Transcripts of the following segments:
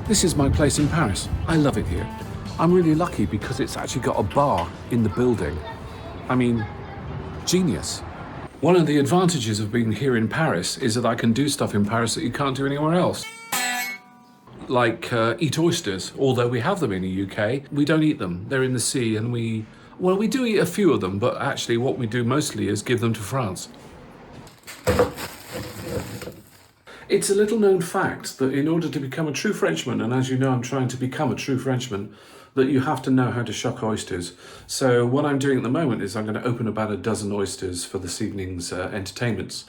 This is my place in Paris. I love it here. I'm really lucky because it's actually got a bar in the building. I mean, genius. One of the advantages of being here in Paris is that I can do stuff in Paris that you can't do anywhere else. Like eat oysters, although we have them in the UK. We don't eat them. They're in the sea and we do eat a few of them, but actually what we do mostly is give them to France. It's a little known fact that in order to become a true Frenchman, and as you know I'm trying to become a true Frenchman, that you have to know how to shuck oysters. So what I'm doing at the moment is I'm going to open about a dozen oysters for this evening's entertainments.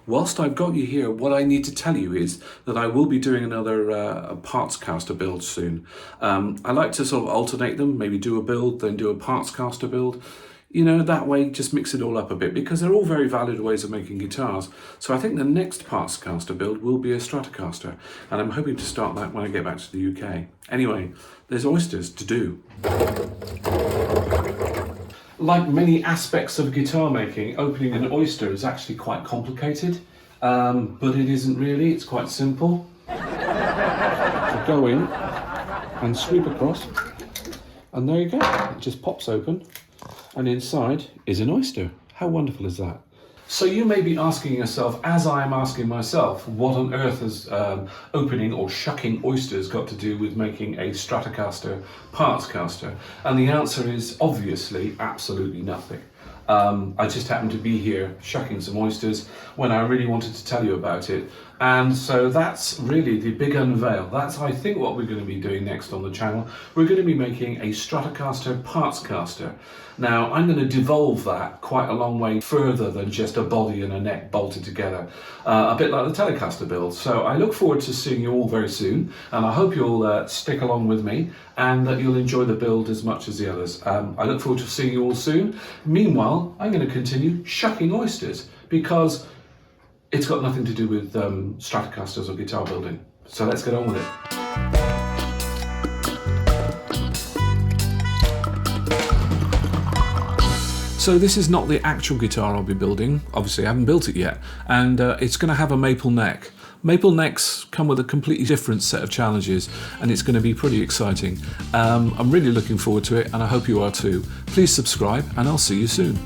Whilst I've got you here, what I need to tell you is that I will be doing another parts caster build soon. I like to sort of alternate them, maybe do a build, then do a parts caster build. You know, that way just mix it all up a bit because they're all very valid ways of making guitars. So I think the next parts caster build will be a Stratocaster, and I'm hoping to start that when I get back to the UK. Anyway, there's oysters to do. Like many aspects of guitar making, opening an oyster is actually quite complicated, but it isn't really, it's quite simple. So go in and sweep across, and there you go, it just pops open. And inside is an oyster. How wonderful is that? So you may be asking yourself, as I am asking myself, what on earth has opening or shucking oysters got to do with making a Stratocaster parts caster? And the answer is obviously absolutely nothing. I just happened to be here shucking some oysters when I really wanted to tell you about it. And so that's really the big unveil. That's, I think, what we're going to be doing next on the channel. We're going to be making a Stratocaster parts caster. Now, I'm going to devolve that quite a long way further than just a body and a neck bolted together, a bit like the Telecaster build. So I look forward to seeing you all very soon, and I hope you'll stick along with me and that you'll enjoy the build as much as the others. I look forward to seeing you all soon. Meanwhile, I'm going to continue shucking oysters because it's got nothing to do with Stratocasters or guitar building. So let's get on with it. So this is not the actual guitar I'll be building. Obviously I haven't built it yet, and it's going to have a maple neck. Maple necks come with a completely different set of challenges, and it's going to be pretty exciting. I'm really looking forward to it, and I hope you are too. Please subscribe, and I'll see you soon.